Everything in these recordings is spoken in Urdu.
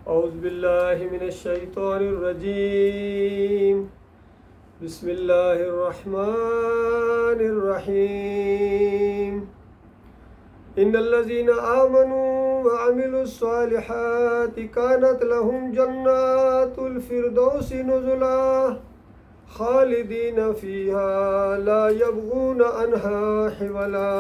اعوذ باللہ من الشیطان الرجیم بسم اللہ الرحمن الرحیم ان الذین آمنوا وعملوا الصالحات كانت لهم جنات الفردوس نزلا خالدین فیہا لا یبغون عنہا حولا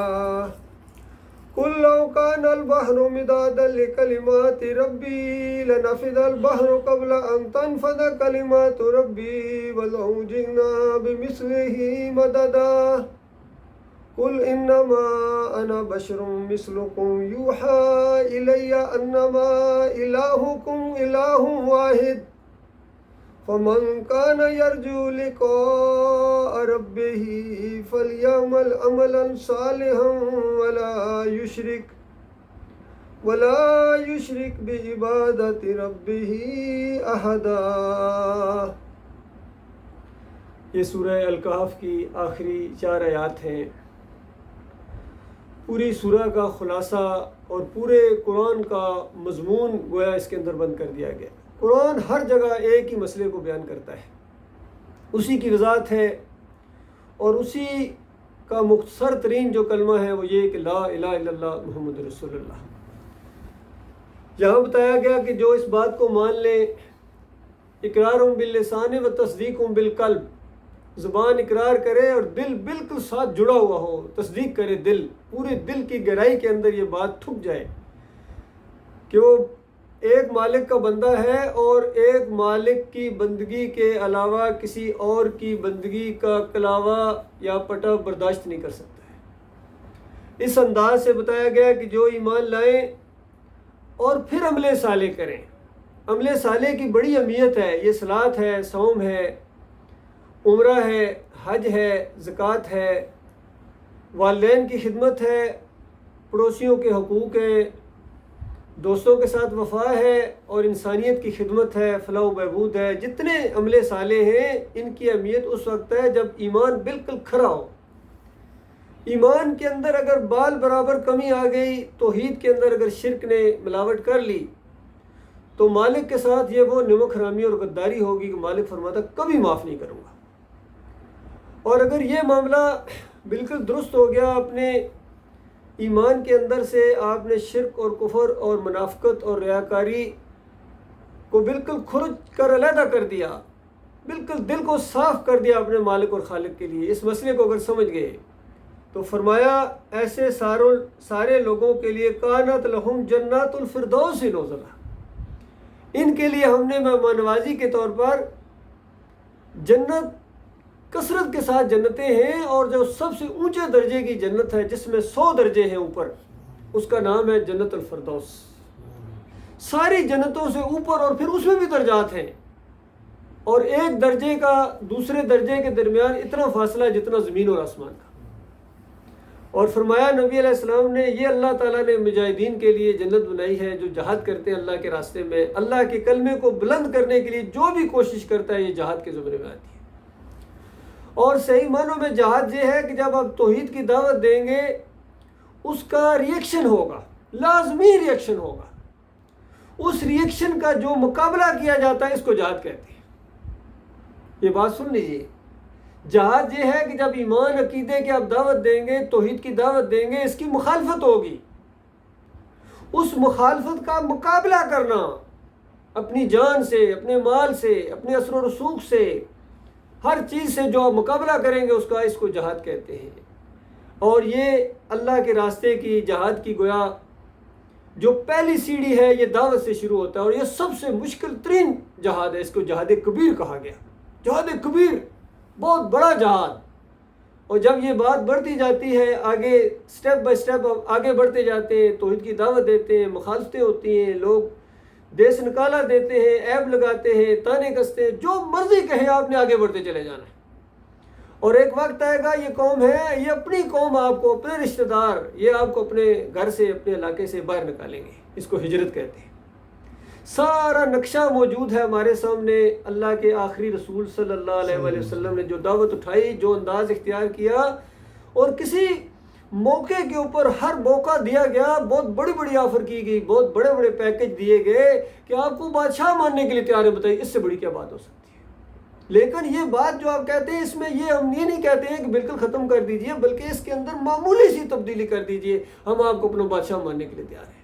قل لو كان البحر مدادا لكلمات ربي لنفد البحر قبل أن تنفد كلمات ربي ولو جئنا بمثله مددا قل إنما أنا بشر مثلكم يوحى إلي أنما إلهكم إله واحد فمن كان يرجو لقاء ربه فليعمل عملا صالحا ولا يشرك بعبادة ربه أحدا۔ یہ سورہ الکہف کی آخری 4 آیات ہیں۔ پوری سورہ کا خلاصہ اور پورے قرآن کا مضمون گویا اس کے اندر بند کر دیا گیا۔ قرآن ہر جگہ ایک ہی مسئلے کو بیان کرتا ہے، اسی کی وضاحت ہے، اور اسی کا مختصر ترین جو کلمہ ہے وہ یہ کہ لا الہ الا اللہ محمد رسول اللہ۔ یہاں بتایا گیا کہ جو اس بات کو مان لے، اقرارم باللسان و تصدیقم بالقلب، زبان اقرار کرے اور دل بالکل ساتھ جڑا ہوا ہو، تصدیق کرے دل، پورے دل کی گہرائی کے اندر یہ بات تھک جائے کہ وہ ایک مالک کا بندہ ہے اور ایک مالک کی بندگی کے علاوہ کسی اور کی بندگی کا کلاوہ یا پٹا برداشت نہیں کر سکتا ہے۔ اس انداز سے بتایا گیا کہ جو ایمان لائیں اور پھر عمل صالح کریں۔ عمل صالح کی بڑی اہمیت ہے، یہ صلاۃ ہے، صوم ہے، عمرہ ہے، حج ہے، زکوٰۃ ہے، والدین کی خدمت ہے، پڑوسیوں کے حقوق ہیں، دوستوں کے ساتھ وفا ہے، اور انسانیت کی خدمت ہے، فلاح و بہبود ہے۔ جتنے عمل صالح ہیں ان کی اہمیت اس وقت ہے جب ایمان بالکل کھرا ہو۔ ایمان کے اندر اگر بال برابر کمی آ گئی، توحید کے اندر اگر شرک نے ملاوٹ کر لی، تو مالک کے ساتھ یہ وہ نمک حرامی اور غداری ہوگی کہ مالک فرماتا کبھی معاف نہیں کروں گا۔ اور اگر یہ معاملہ بالکل درست ہو گیا، اپنے ایمان کے اندر سے آپ نے شرک اور کفر اور منافقت اور ریاکاری کو بالکل کھرچ کر علیحدہ کر دیا، بالکل دل کو صاف کر دیا اپنے مالک اور خالق کے لیے، اس مسئلے کو اگر سمجھ گئے تو فرمایا ایسے سارے لوگوں کے لیے کانت لہم جنات الفردوس نزلا، ان کے لیے ہم نے مہمان نوازی کے طور پر جنت، کثرت کے ساتھ جنتیں ہیں، اور جو سب سے اونچے درجے کی جنت ہے جس میں 100 درجے ہیں اوپر، اس کا نام ہے جنت الفردوس۔ ساری جنتوں سے اوپر، اور پھر اس میں بھی درجات ہیں، اور ایک درجے کا دوسرے درجے کے درمیان اتنا فاصلہ جتنا زمین اور آسمان کا۔ اور فرمایا نبی علیہ السلام نے یہ اللہ تعالیٰ نے مجاہدین کے لیے جنت بنائی ہے، جو جہاد کرتے ہیں اللہ کے راستے میں، اللہ کے کلمے کو بلند کرنے کے لیے جو بھی کوشش کرتا ہے، یہ جہاد کے زمرے میں آتی ہے۔ اور صحیح معنوں میں جہاد یہ ہے کہ جب آپ توحید کی دعوت دیں گے، اس کا ریئیکشن ہوگا، لازمی ریئیکشن ہوگا، اس ریئیکشن کا جو مقابلہ کیا جاتا ہے اس کو جہاد کہتے ہیں۔ یہ بات سن لیجیے، جہاد یہ ہے کہ جب ایمان عقیدے کی آپ دعوت دیں گے، توحید کی دعوت دیں گے، اس کی مخالفت ہوگی، اس مخالفت کا مقابلہ کرنا اپنی جان سے، اپنے مال سے، اپنے اثر و رسوخ سے، ہر چیز سے جو آپ مقابلہ کریں گے اس کو جہاد کہتے ہیں۔ اور یہ اللہ کے راستے کی جہاد کی گویا جو پہلی سیڑھی ہے، یہ دعوت سے شروع ہوتا ہے، اور یہ سب سے مشکل ترین جہاد ہے، اس کو جہاد کبیر کہا گیا۔ جہاد کبیر، بہت بڑا جہاد۔ اور جب یہ بات بڑھتی جاتی ہے آگے، سٹیپ بائی سٹیپ آگے بڑھتے جاتے ہیں، توحید کی دعوت دیتے ہیں، مخالفتیں ہوتی ہیں، لوگ دیس نکالا دیتے ہیں، عیب لگاتے ہیں، تانے کستے ہیں، جو مرضی کہیں آپ نے آگے بڑھتے چلے جانا ہے۔ اور ایک وقت آئے گا، یہ قوم ہے، یہ اپنی قوم آپ کو، اپنے رشتہ دار، یہ آپ کو اپنے گھر سے، اپنے علاقے سے باہر نکالیں گے، اس کو ہجرت کہتے ہیں۔ سارا نقشہ موجود ہے ہمارے سامنے، اللہ کے آخری رسول صلی اللہ علیہ وآلہ وسلم نے جو دعوت اٹھائی، جو انداز اختیار کیا، اور کسی موقع کے اوپر ہر موقع دیا گیا، بہت بڑی بڑی آفر کی گئی، بہت بڑے بڑے پیکج دیے گئے کہ آپ کو بادشاہ ماننے کے لیے تیار ہے، بتائیے اس سے بڑی کیا بات ہو سکتی ہے؟ لیکن یہ بات جو آپ کہتے ہیں اس میں ہم یہ نہیں کہتے ہیں کہ بالکل ختم کر دیجئے، بلکہ اس کے اندر معمولی سی تبدیلی کر دیجئے، ہم آپ کو اپنا بادشاہ ماننے کے لیے تیار ہیں،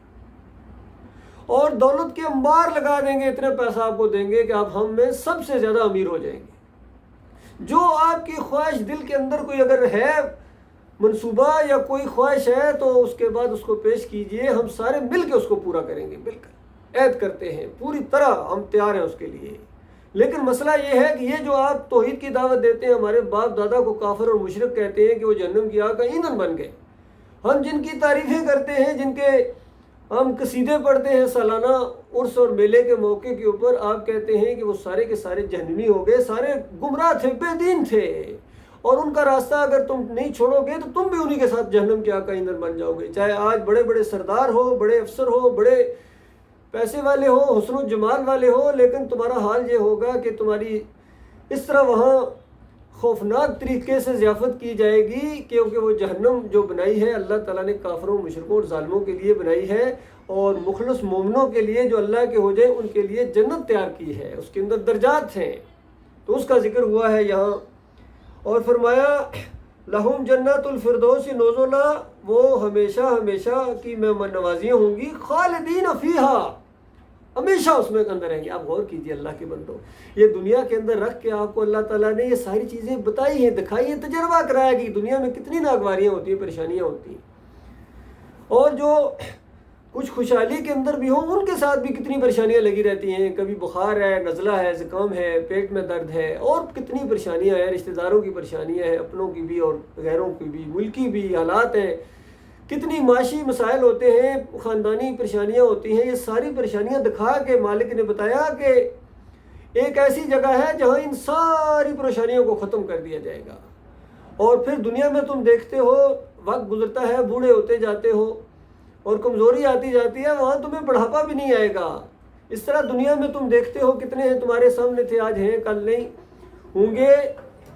اور دولت کے انبار لگا دیں گے، اتنے پیسہ آپ کو دیں گے کہ آپ ہم میں سب سے زیادہ امیر ہو جائیں گے۔ جو آپ کی خواہش دل کے اندر کوئی اگر ہے منصوبہ یا کوئی خواہش ہے تو اس کے بعد اس کو پیش کیجئے، ہم سارے مل کے اس کو پورا کریں گے، بالکل عہد کرتے ہیں، پوری طرح ہم تیار ہیں اس کے لیے۔ لیکن مسئلہ یہ ہے کہ یہ جو آپ توحید کی دعوت دیتے ہیں، ہمارے باپ دادا کو کافر اور مشرک کہتے ہیں کہ وہ جہنم کی آگ کا ایندھن بن گئے، ہم جن کی تعریفیں کرتے ہیں، جن کے ہم قصیدے پڑھتے ہیں سالانہ عرس اور میلے کے موقع کے اوپر، آپ کہتے ہیں کہ وہ سارے کے سارے جہنمی ہو گئے، سارے گمراہ تھے، بے دین تھے، اور ان کا راستہ اگر تم نہیں چھوڑو گے تو تم بھی انہی کے ساتھ جہنم کی آگ کا ایندھن بن جاؤ گے۔ چاہے آج بڑے بڑے سردار ہو، بڑے افسر ہو، بڑے پیسے والے ہو، حسن و جمال والے ہو، لیکن تمہارا حال یہ ہوگا کہ تمہاری اس طرح وہاں خوفناک طریقے سے ضیافت کی جائے گی، کیونکہ وہ جہنم جو بنائی ہے اللہ تعالیٰ نے کافروں، مشرکوں اور ظالموں کے لیے بنائی ہے، اور مخلص مومنوں کے لیے جو اللہ کے ہو جائے ان کے لیے جنت تیار کی ہے، اس کے اندر درجات ہیں، تو اس کا ذکر ہوا ہے یہاں۔ اور فرمایا لہم جنت الفردوس نزلا، وہ ہمیشہ ہمیشہ کی مہمان نوازیاں ہوں گی، خالدین فیہا، ہمیشہ اس میں اندر رہیں گے۔ آپ غور کیجئے اللہ کے بندو، یہ دنیا کے اندر رکھ کے آپ کو اللہ تعالیٰ نے یہ ساری چیزیں بتائی ہیں، دکھائی ہیں، تجربہ کرایا کہ دنیا میں کتنی ناگواریاں ہوتی ہیں، پریشانیاں ہوتی ہیں، اور جو کچھ خوشحالی کے اندر بھی ہوں ان کے ساتھ بھی کتنی پریشانیاں لگی رہتی ہیں، کبھی بخار ہے، نزلہ ہے، زکام ہے، پیٹ میں درد ہے، اور کتنی پریشانیاں ہیں، رشتہ داروں کی پریشانیاں ہیں، اپنوں کی بھی اور غیروں کی بھی، ملکی بھی حالات ہیں، کتنی معاشی مسائل ہوتے ہیں، خاندانی پریشانیاں ہوتی ہیں۔ یہ ساری پریشانیاں دکھا کے مالک نے بتایا کہ ایک ایسی جگہ ہے جہاں ان ساری پریشانیوں کو ختم کر دیا جائے گا، اور پھر دنیا میں تم دیکھتے ہو وقت گزرتا ہے، بوڑھے ہوتے جاتے ہو اور کمزوری آتی جاتی ہے، وہاں تمہیں بڑھاپا بھی نہیں آئے گا۔ اس طرح دنیا میں تم دیکھتے ہو کتنے ہیں تمہارے سامنے تھے، آج ہیں کل نہیں ہوں گے،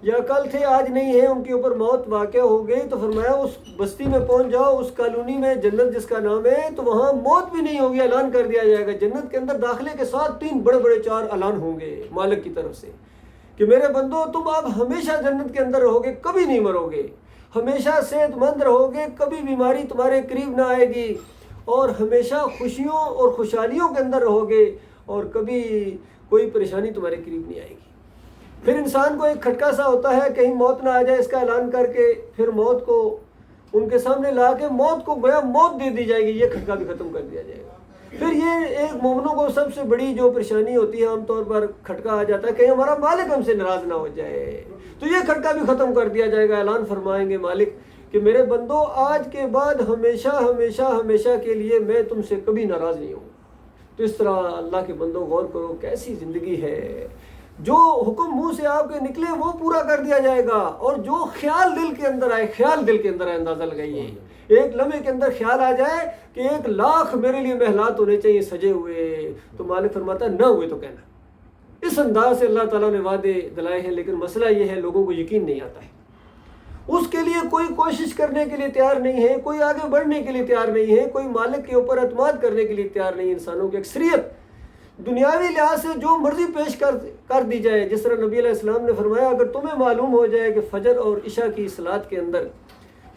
یا کل تھے آج نہیں ہیں، ان کے اوپر موت واقع ہو گئی، تو فرمایا اس بستی میں پہنچ جاؤ، اس کالونی میں، جنت جس کا نام ہے، تو وہاں موت بھی نہیں ہوگی، اعلان کر دیا جائے گا۔ جنت کے اندر داخلے کے ساتھ 3 بڑے بڑے 4 اعلان ہوں گے مالک کی طرف سے کہ میرے بندو تم اب ہمیشہ جنت کے اندر رہو گے، کبھی نہیں مرو گے، ہمیشہ صحت مند رہو گے، کبھی بیماری تمہارے قریب نہ آئے گی، اور ہمیشہ خوشیوں اور خوشحالیوں کے اندر رہو گے، اور کبھی کوئی پریشانی تمہارے قریب نہیں آئے گی۔ پھر انسان کو ایک کھٹکا سا ہوتا ہے کہیں موت نہ آ جائے، اس کا اعلان کر کے پھر موت کو ان کے سامنے لا کے موت کو گویا موت دے دی جائے گی، یہ کھٹکا بھی ختم کر دیا جائے گا۔ پھر یہ ایک مومنوں کو سب سے بڑی جو پریشانی ہوتی ہے عام طور پر کھٹکا آ جاتا ہے کہ ہمارا مالک ہم سے ناراض نہ ہو جائے، تو یہ کھٹکا بھی ختم کر دیا جائے گا۔ اعلان فرمائیں گے مالک کہ میرے بندو آج کے بعد ہمیشہ ہمیشہ ہمیشہ کے لیے میں تم سے کبھی ناراض نہیں ہوں۔ تو اس طرح اللہ کے بندو غور کرو کیسی زندگی ہے، جو حکم منہ سے آپ کے نکلے وہ پورا کر دیا جائے گا، اور جو خیال دل کے اندر آئے، خیال دل کے اندر آئے، اندازہ لگائیے ایک لمحے کے اندر خیال آ جائے کہ 1 لاکھ میرے لیے محلات ہونے چاہیے سجے ہوئے، تو مالک فرماتا ہے نہ ہوئے تو کہنا۔ اس انداز سے اللہ تعالیٰ نے وعدے دلائے ہیں، لیکن مسئلہ یہ ہے لوگوں کو یقین نہیں آتا ہے، اس کے لیے کوئی کوشش کرنے کے لیے تیار نہیں ہے، کوئی آگے بڑھنے کے لیے تیار نہیں ہے، کوئی مالک کے اوپر اعتماد کرنے کے لیے تیار نہیں۔ انسانوں کی اکثریت دنیاوی لحاظ سے جو مرضی پیش کر دی جائے، جس طرح نبی علیہ السلام نے فرمایا اگر تمہیں معلوم ہو جائے کہ فجر اور عشاء کی صلاۃ کے اندر،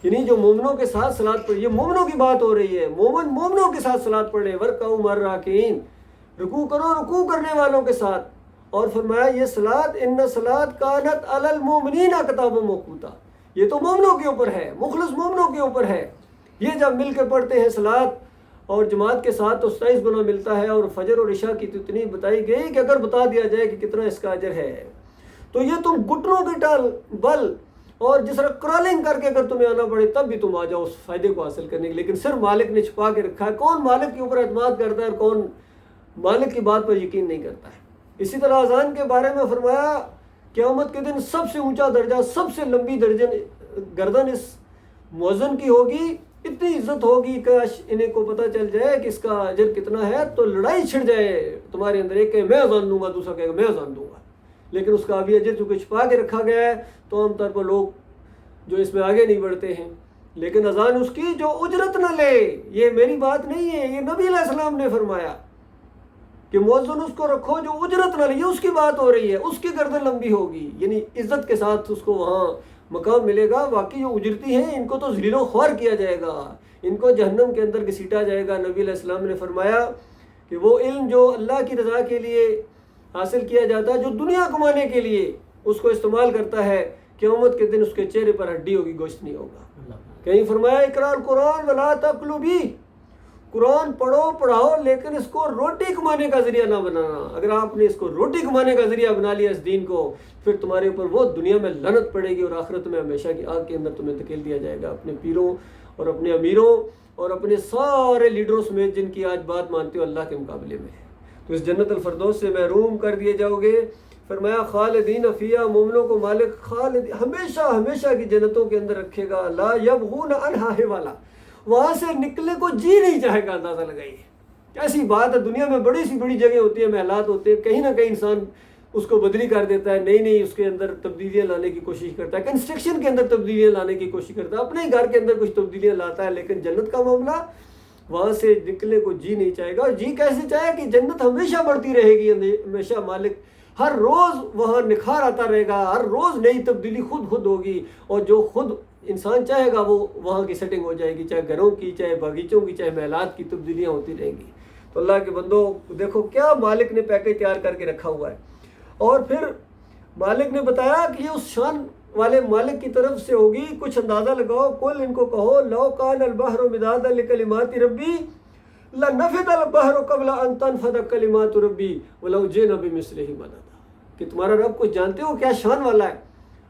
یعنی جو مومنوں کے ساتھ صلاۃ پڑھ، یہ مومنوں کی بات ہو رہی ہے، مومن مومنوں کے ساتھ صلاۃ پڑھے، ورکعوا مع الراکعین، رکوع کرو رکوع کرنے والوں کے ساتھ، اور فرمایا یہ صلاۃ ان صلاۃ کانت علی المؤمنین کتابا موقوتا، یہ تو مومنوں کے اوپر ہے، مخلص مومنوں کے اوپر ہے۔ یہ جب مل کے پڑھتے ہیں صلاۃ اور جماعت کے ساتھ تو 27 گنا ملتا ہے، اور فجر اور عشاء کی تو اتنی بتائی گئی کہ اگر بتا دیا جائے کہ کتنا اس کا اجر ہے، تو یہ تم گھٹنوں کے بل اور جس طرح کرالنگ کر کے اگر تمہیں آنا پڑے تب بھی تم آ جاؤ اس فائدے کو حاصل کرنے کے، لیکن صرف مالک نے چھپا کے رکھا ہے۔ کون مالک کے اوپر اعتماد کرتا ہے اور کون مالک کی بات پر یقین نہیں کرتا ہے۔ اسی طرح اذان کے بارے میں فرمایا قیامت کے دن سب سے اونچا درجہ، سب سے لمبی گردن اس مؤذن کی ہوگی، اتنی عزت ہوگی کاش انہیں کو پتہ چل جائے کہ اس کا اجر کتنا ہے، تو لڑائی چھڑ جائے تمہارے اندر، ایک کہ میں اذان دوں گا، دوسرا کہے گا میں اذان دوں گا، لیکن اس کا ابھی اجر چونکہ چھپا کے رکھا گیا ہے تو عام طور پر لوگ جو اس میں آگے نہیں بڑھتے ہیں، لیکن اذان اس کی جو اجرت نہ لے. یہ میری بات نہیں ہے، یہ نبی علیہ السلام نے فرمایا کہ مؤذن اس کو رکھو جو اجرت نہ لے. یہ اس کی بات ہو رہی ہے، اس کی گردن لمبی ہوگی، یعنی عزت کے ساتھ اس کو وہاں مقام ملے گا. باقی جو اجرتی ہیں ان کو تو ذلیل و خوار کیا جائے گا، ان کو جہنم کے اندر گھسیٹا جائے گا. نبی علیہ السلام نے فرمایا کہ وہ علم جو اللہ کی رضا کے لیے حاصل کیا جاتا ہے، جو دنیا کمانے کے لیے اس کو استعمال کرتا ہے، قیامت کے دن اس کے چہرے پر ہڈی ہوگی، گوشت نہیں ہوگا. کہیں فرمایا اقرا القرآن ولا تاکلوا بھی، قرآن پڑھو پڑھاؤ لیکن اس کو روٹی کمانے کا ذریعہ نہ بنانا. اگر آپ نے اس کو روٹی کمانے کا ذریعہ بنا لیا اس دین کو، پھر تمہارے اوپر وہ دنیا میں لعنت پڑے گی اور آخرت میں ہمیشہ کی آگ کے اندر تمہیں دھکیل دیا جائے گا، اپنے پیروں اور اپنے امیروں اور اپنے سارے لیڈروں سمیت جن کی آج بات مانتے ہو اللہ کے مقابلے میں. تو اس جنت الفردوس سے محروم کر دیے جاؤ گے. فرمایا خالدین فیہا، مومنوں کو مالک خالد ہمیشہ ہمیشہ کی جنتوں کے اندر رکھے گا. لا یبغون عنہا حوالا، وہاں سے نکلنے کو جی نہیں چاہے گا. اندازہ لگائیے کیسی بات ہے. دنیا میں بڑی سی بڑی جگہ ہوتی ہیں، محلات ہوتے ہیں، کہیں نہ کہیں انسان اس کو بدلی کر دیتا ہے، نئی اس کے اندر تبدیلیاں لانے کی کوشش کرتا ہے، کنسٹرکشن کے اندر تبدیلیاں لانے کی کوشش کرتا ہے، اپنے گھر کے اندر کچھ تبدیلیاں لاتا ہے. لیکن جنت کا معاملہ وہاں سے نکلنے کو جی نہیں چاہے گا. اور جی کیسے چاہے کہ جنت ہمیشہ بڑھتی رہے گی، ہمیشہ مالک ہر روز وہاں نکھار آتا رہے گا، ہر روز نئی تبدیلی خود ہوگی. اور جو خود انسان چاہے گا وہ وہاں کی سیٹنگ ہو جائے گی، چاہے گھروں کی، چاہے باغیچوں کی، چاہے محلات کی تبدیلیاں ہوتی رہیں گی. تو اللہ کے بندوں دیکھو کیا مالک نے پیکج تیار کر کے رکھا ہوا ہے. اور پھر مالک نے بتایا کہ یہ اس شان والے مالک کی طرف سے ہوگی. کچھ اندازہ لگاؤ. کل ان کو کہو لو کان البحر مدادا لکلمات ربی لنفد البحر قبل ان تنفد کلمات ربی ولو جئنا بمثلہ مددا. کہ تمہارا رب کو جانتے ہو کیا شان والا ہے.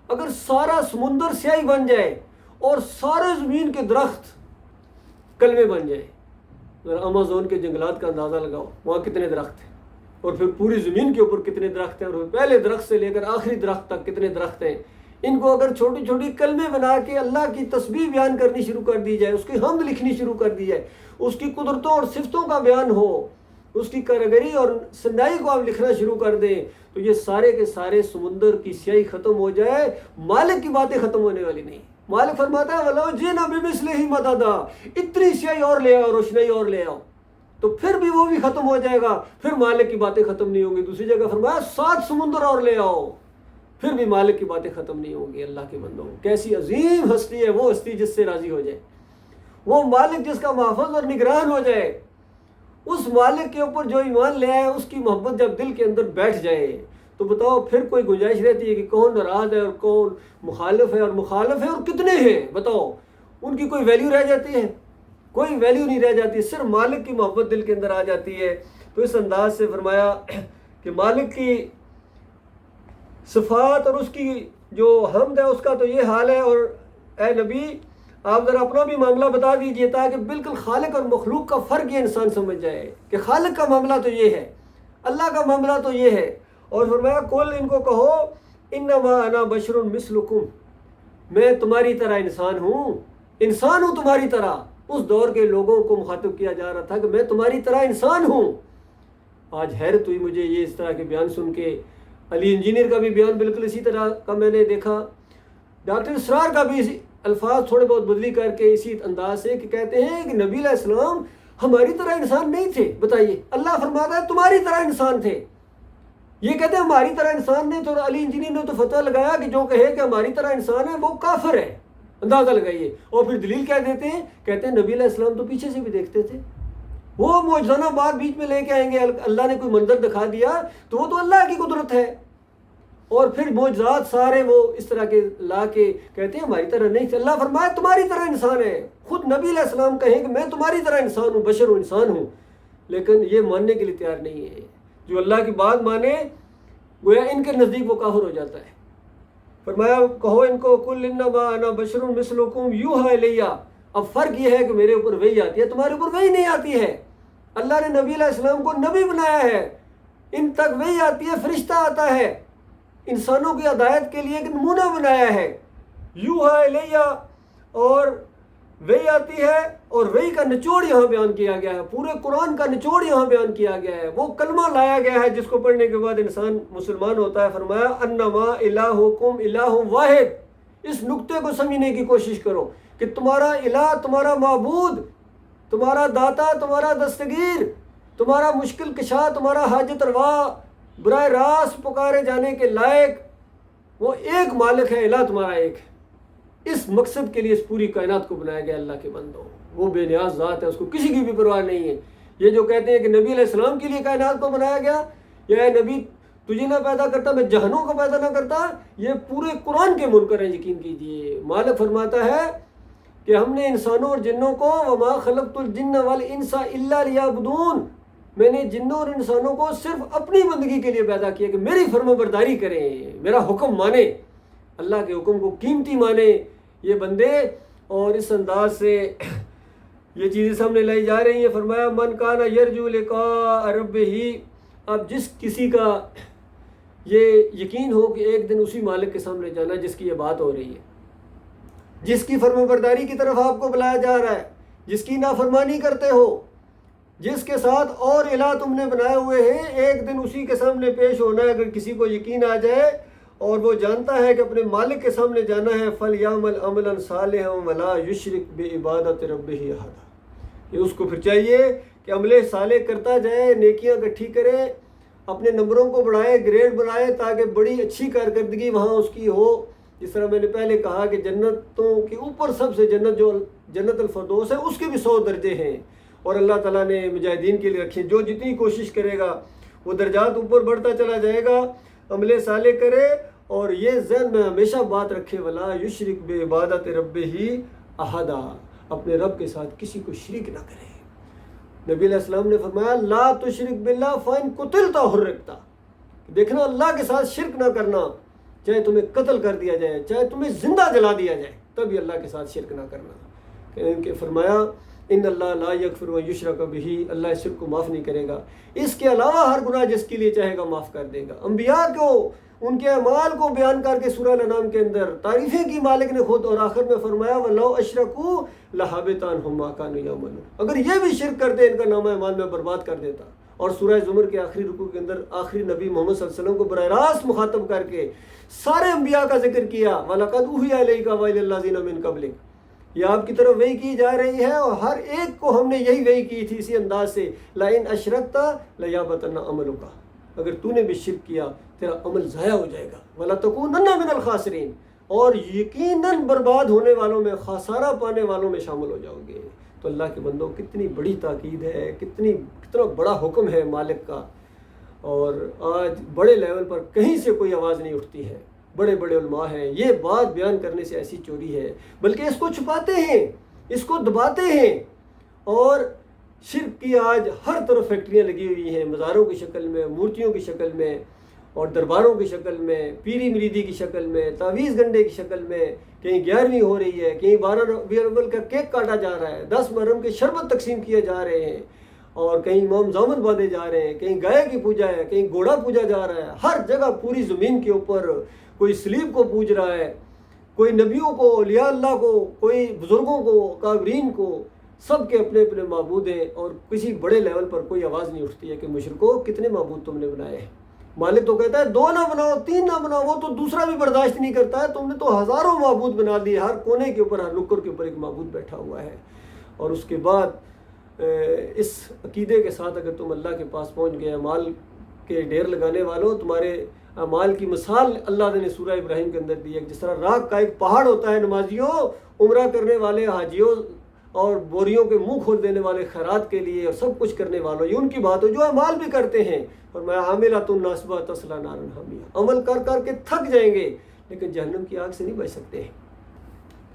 اگر سارا سمندر سیاہی بن جائے اور سارے زمین کے درخت کلمے بن جائے، امازون کے جنگلات کا اندازہ لگاؤ، وہاں کتنے درخت ہیں، اور پھر پوری زمین کے اوپر کتنے درخت ہیں، اور پہلے درخت سے لے کر آخری درخت تک کتنے درخت ہیں. ان کو اگر چھوٹی چھوٹی کلمے بنا کے اللہ کی تسبیح بیان کرنی شروع کر دی جائے، اس کی حمد لکھنی شروع کر دی جائے، اس کی قدرتوں اور صفتوں کا بیان ہو، اس کی کارگری اور سندائی کو آپ لکھنا شروع کر دیں، تو یہ سارے کے سارے سمندر کی سیاہی ختم ہو جائے. مالک کی باتیں ختم ہونے والی نہیں. مالک فرماتا ہے وَلَوْ جِئْنَا بِمِثْلِهِ مَدَدًا، اتنی سیاہی اور لے آؤ، روشنائی اور لے آؤ، تو پھر بھی وہ بھی ختم ہو جائے گا، پھر مالک کی باتیں ختم نہیں ہوں گی. دوسری جگہ فرمایا 7 سمندر اور لے آؤ، پھر بھی مالک کی باتیں ختم نہیں ہوں گی. اللہ کے بندوں کیسی عظیم ہستی ہے وہ ہستی جس سے راضی ہو جائے، وہ مالک جس کا محافظ اور نگران ہو جائے. اس مالک کے اوپر جو ایمان لے آئے اس کی محبت جب دل کے اندر بیٹھ جائے تو بتاؤ پھر کوئی گنجائش رہتی ہے کہ کون ناراض ہے اور کون مخالف ہے، اور کتنے ہیں. بتاؤ ان کی کوئی ویلیو رہ جاتی ہے؟ کوئی ویلیو نہیں رہ جاتی. صرف مالک کی محبت دل کے اندر آ جاتی ہے. تو اس انداز سے فرمایا کہ مالک کی صفات اور اس کی جو حمد ہے اس کا تو یہ حال ہے. اور اے نبی آپ ذرا اپنا بھی معاملہ بتا دیجئے تاکہ بالکل خالق اور مخلوق کا فرق یہ انسان سمجھ جائے کہ خالق کا معاملہ تو یہ ہے، اللہ کا معاملہ تو یہ ہے. اور فرمایا کل ان کو کہو انما انا بشر مثلکم، میں تمہاری طرح انسان ہوں تمہاری طرح. اس دور کے لوگوں کو مخاطب کیا جا رہا تھا کہ میں تمہاری طرح انسان ہوں. آج حیرت ہوئی مجھے یہ اس طرح کے بیان سن کے. علی انجینئر کا بھی بیان بالکل اسی طرح کا میں نے دیکھا. ڈاکٹر اسرار کا بھی الفاظ تھوڑے بہت بدلی کر کے اسی انداز سے کہ کہتے ہیں کہ نبی علیہ السلام ہماری طرح انسان نہیں تھے. بتائیے اللہ فرماتا ہے تمہاری طرح انسان تھے، یہ کہتے ہیں ہماری طرح انسان نے. تو علی انجینئر نے تو فتویٰ لگایا کہ جو کہے کہ ہماری طرح انسان ہے وہ کافر ہے. اندازہ لگائیے. اور پھر دلیل کیا دیتے ہیں، کہتے ہیں نبی علیہ السلام تو پیچھے سے بھی دیکھتے تھے. وہ معجزانہ بات بیچ میں لے کے آئیں گے، اللہ نے کوئی منظر دکھا دیا تو وہ تو اللہ کی قدرت ہے. اور پھر معجزات سارے وہ اس طرح کے لا کے کہتے ہیں ہماری طرح نہیں تھے. اللہ فرمایا تمہاری طرح انسان ہے. خود نبی علیہ السلام کہیں کہ میں تمہاری طرح انسان ہوں، بشر ہوں، انسان ہوں، لیکن یہ ماننے کے لیے تیار نہیں ہے. جو اللہ کی بات مانے گویا ان کے نزدیک وہ کافر ہو جاتا ہے. فرمایا کہو ان کو کل انما انا بشر مثلکم یوحی الی. اب فرق یہ ہے کہ میرے اوپر وحی آتی ہے، تمہارے اوپر وحی نہیں آتی ہے. اللہ نے نبی علیہ السلام کو نبی بنایا ہے، ان تک وحی آتی ہے، فرشتہ آتا ہے، انسانوں کی ہدایت کے لیے ایک نمونہ بنایا ہے. یوحی الی، اور وحی آتی ہے، اور وحی کا نچوڑ یہاں بیان کیا گیا ہے. پورے قرآن کا نچوڑ یہاں بیان کیا گیا ہے. وہ کلمہ لایا گیا ہے جس کو پڑھنے کے بعد انسان مسلمان ہوتا ہے. فرمایا انما الہکم الہ واحد، اس نقطے کو سمجھنے کی کوشش کرو کہ تمہارا الہ، تمہارا معبود، تمہارا داتا، تمہارا دستگیر، تمہارا مشکل کشا، تمہارا حاجت روا، براہ راست پکارے جانے کے لائق وہ ایک مالک ہے، الہ تمہارا ایک ہے۔ اس مقصد کے لیے اس پوری کائنات کو بنایا گیا اللہ کے بندوں۔ وہ بے نیاز ذات ہے، اس کو کسی کی بھی پرواہ نہیں ہے۔ یہ جو کہتے ہیں کہ نبی علیہ السلام کے لیے کائنات کو بنایا گیا، یا اے نبی تجھے نہ پیدا کرتا میں جہنوں کو پیدا نہ کرتا، یہ پورے قرآن کے منکر ہیں، یقین کیجئے۔ مالک فرماتا ہے کہ ہم نے انسانوں اور جنوں کو وما خلقت الجن والانس الا لیعبدون، میں نے جنوں اور انسانوں کو صرف اپنی بندگی کے لیے پیدا کیا کہ میری فرما برداری کریں، میرا حکم مانیں، اللہ کے حکم کو قیمتی مانیں یہ بندے۔ اور اس انداز سے یہ چیزیں سامنے لائی جا رہی ہیں۔ فرمایا من کان یرجو لقاء ربہ، اب جس کسی کا یہ یقین ہو کہ ایک دن اسی مالک کے سامنے جانا جس کی یہ بات ہو رہی ہے، جس کی فرما برداری کی طرف آپ کو بلایا جا رہا ہے، جس کی نافرمانی کرتے ہو، جس کے ساتھ اور الہ تم نے بنائے ہوئے ہیں، ایک دن اسی کے سامنے پیش ہونا ہے۔ اگر کسی کو یقین آ جائے اور وہ جانتا ہے کہ اپنے مالک کے سامنے جانا ہے، فَلْيَعْمَلْ عَمَلًا صَالِحًا وَلَا يُشْرِكْ بِعِبَادَةِ رَبِّهِ أَحَدًا، یہ اس کو پھر چاہیے کہ عمل صالح کرتا جائے، نیکیاں اکٹھی کرے، اپنے نمبروں کو بڑھائے، گریڈ بنائے، تاکہ بڑی اچھی کارکردگی وہاں اس کی ہو۔ جس طرح میں نے پہلے کہا کہ جنتوں کے اوپر سب سے جنت جو جنت الفردوس ہے، اس کے بھی 100 درجے ہیں، اور اللہ تعالیٰ نے مجاہدین کے لیے رکھے۔ جو جتنی کوشش کرے گا وہ درجات اوپر بڑھتا چلا جائے گا، عمل صالح کرے، اور یہ ذہن میں ہمیشہ بات رکھے ولا یشرک بعبادت ربہ احدا، اپنے رب کے ساتھ کسی کو شریک نہ کرے۔ نبی علیہ السلام نے فرمایا لا تشرک باللہ فإن قتلت حرقت، دیکھنا اللہ کے ساتھ شرک نہ کرنا، چاہے تمہیں قتل کر دیا جائے، چاہے تمہیں زندہ جلا دیا جائے، تب بھی اللہ کے ساتھ شرک نہ کرنا۔ کہ فرمایا ان اللہ لا یغفر ان یشرک بہ، اللہ اس شرک کو معاف نہیں کرے گا، اس کے علاوہ ہر گناہ جس کے لیے چاہے گا معاف کر دے گا۔ انبیاء کو ان کے اعمال کو بیان کر کے سورہ الانعام کے اندر تعریفیں کی مالک نے خود، اور آخر میں فرمایا وَلَوْ أَشْرَكُوا لَحَبِطَ عَنْهُمْ مَا كَانُوا يَعْمَلُونَ، اگر یہ بھی شرک کرتے ان کا نامہ اعمال میں برباد کر دیتا۔ اور سورہ زمر کے آخری رکوع کے اندر آخری نبی محمد صلی اللہ علیہ وسلم کو براہ راست مخاطب کر کے سارے انبیاء کا ذکر کیا، وَلَقَدْ أُوحِيَ إِلَيْكَ وَإِلَى الَّذِينَ مِن قَبْلِكَ، یہ آپ کی طرف وحی کی جا رہی ہے، اور ہر ایک کو ہم نے یہی وحی کی تھی اسی انداز سے، لَئِنْ أَشْرَكْتَ لَيَحْبَطَنَّ عَمَلُكَ، اگر تو نے بھی شرک کیا تیرا عمل ضائع ہو جائے گا، وَلَتَكُونَنَّ مِنَ الْخَاسِرِينَ، اور یقیناً برباد ہونے والوں میں، خسارہ پانے والوں میں شامل ہو جاؤ گے۔ تو اللہ کے بندوں کتنی بڑی تاکید ہے، کتنا بڑا حکم ہے مالک کا، اور آج بڑے لیول پر کہیں سے کوئی آواز نہیں اٹھتی ہے، بڑے بڑے علماء ہیں، یہ بات بیان کرنے سے ایسی چوری ہے، بلکہ اس کو چھپاتے ہیں، اس کو دباتے ہیں۔ اور شرک کی آج ہر طرف فیکٹریاں لگی ہوئی ہیں، مزاروں کی شکل میں، مورتیوں کی شکل میں، اور درباروں کی شکل میں، پیری مریدی کی شکل میں، تعویذ گنڈے کی شکل میں، کہیں 11ویں ہو رہی ہے، کہیں 12 ربیع الاول کا کیک کاٹا جا رہا ہے، 10 محرم کے شربت تقسیم کیے جا رہے ہیں، اور کہیں امام زامن باندھے جا رہے ہیں، کہیں گائے کی پوجا ہے، کہیں گھوڑا پوجا جا رہا ہے، ہر جگہ پوری زمین کے اوپر کوئی سلیب کو پوج رہا ہے، کوئی نبیوں کو، اولیاء اللہ کو، کوئی بزرگوں کو، اکابرین کو، سب کے اپنے اپنے معبود ہیں، اور کسی بڑے لیول پر کوئی آواز نہیں اٹھتی ہے کہ مشرکو کتنے معبود تم نے بنائے ہیں۔ مالک تو کہتا ہے 2 نہ بناؤ، 3 نہ بناؤ، وہ تو دوسرا بھی برداشت نہیں کرتا ہے، تم نے تو ہزاروں معبود بنا دیے، ہر کونے کے اوپر، ہر نکر کے اوپر ایک معبود بیٹھا ہوا ہے۔ اور اس کے بعد اس عقیدے کے ساتھ اگر تم اللہ کے پاس پہنچ گئے، اعمال کے ڈھیر لگانے والوں، تمہارے اعمال کی مثال اللہ نے سورہ ابراہیم کے اندر دی ہے، جس طرح راک کا ایک پہاڑ ہوتا ہے نمازیوں، عمرہ کرنے والے حاجیوں، اور بوریوں کے منہ کھول دینے والے خیرات کے لیے، اور سب کچھ کرنے والوں، یہ ان کی بات ہے جو اعمال بھی کرتے ہیں۔ اور میں عاملۃ ناصبہ تصلیٰ نارا حامیہ، عمل کر کر کے تھک جائیں گے لیکن جہنم کی آگ سے نہیں بچ سکتے۔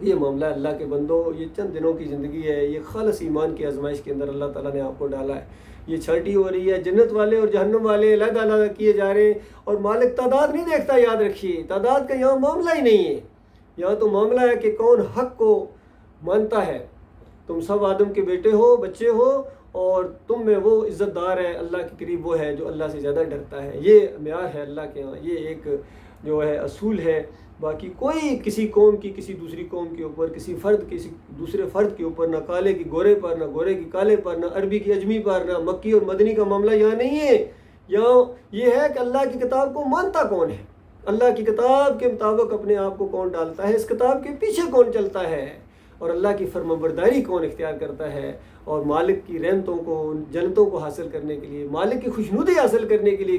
یہ معاملہ اللہ کے بندوں، یہ چند دنوں کی زندگی ہے، یہ خالص ایمان کی آزمائش کے اندر اللہ تعالیٰ نے آپ کو ڈالا ہے۔ یہ چھٹی ہو رہی ہے، جنت والے اور جہنم والے علیحدہ علیحدہ کیے جا رہے ہیں، اور مالک تعداد نہیں دیکھتا، یاد رکھیے تعداد کا یہاں معاملہ ہی نہیں ہے، یہاں تو معاملہ ہے کہ کون حق کو مانتا ہے۔ تم سب آدم کے بیٹے ہو، بچے ہو، اور تم میں وہ عزت دار ہے، اللہ کے قریب وہ ہے جو اللہ سے زیادہ ڈرتا ہے۔ یہ معیار ہے اللہ کے ہاں، یہ ایک جو ہے اصول ہے۔ باقی کوئی کسی قوم کی کسی دوسری قوم کے اوپر، کسی فرد کسی دوسرے فرد کے اوپر، نہ کالے کی گورے پر، نہ گورے کی کالے پر، نہ عربی کی اجمی پر، نہ مکی اور مدنی کا معاملہ یہاں نہیں ہے۔ یہاں یہ ہے کہ اللہ کی کتاب کو مانتا کون ہے، اللہ کی کتاب کے مطابق اپنے آپ کو کون ڈالتا ہے، اس کتاب کے پیچھے کون چلتا ہے، اور اللہ کی فرمانبرداری کون اختیار کرتا ہے، اور مالک کی رحمتوں کو، جنتوں کو حاصل کرنے کے لیے، مالک کی خوشنودی حاصل کرنے کے لیے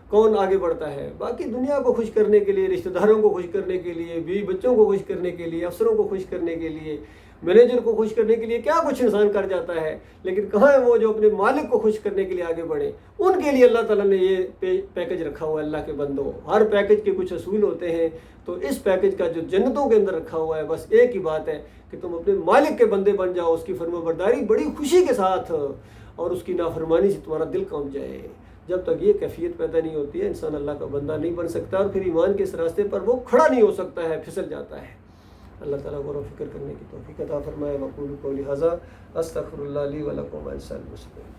کون آگے بڑھتا ہے۔ باقی دنیا کو خوش کرنے کے لیے، رشتہ داروں کو خوش کرنے کے لیے، بیوی بچوں کو خوش کرنے کے لیے، افسروں کو خوش کرنے کے لیے، مینیجر کو خوش کرنے کے لیے کیا کچھ انسان کر جاتا ہے، لیکن کہاں ہے وہ جو اپنے مالک کو خوش کرنے کے لیے آگے بڑھے۔ ان کے لیے اللہ تعالیٰ نے یہ پیکج رکھا ہوا ہے۔ اللہ کے بندوں، ہر پیکج کے کچھ اصول ہوتے ہیں، تو اس پیکج کا جو جنتوں کے اندر رکھا ہوا ہے، بس ایک ہی بات ہے کہ تم اپنے مالک کے بندے بن جاؤ، اس کی فرمانبرداری بڑی خوشی کے ساتھ، اور اس کی نافرمانی سے تمہارا دل کانپ جائے۔ جب تک یہ کیفیت پیدا نہیں ہوتی ہے، انسان اللہ کا بندہ نہیں بن سکتا، اور پھر ایمان کے اس راستے پر وہ کھڑا نہیں ہو سکتا ہے، پھسل جاتا ہے۔ اللہ تعالیٰ غور و فکر کرنے کی توفیق عطا فرمائے۔ وقول قولی ھذا استغفر اللہ لی ولکم ولسائر المسلمین۔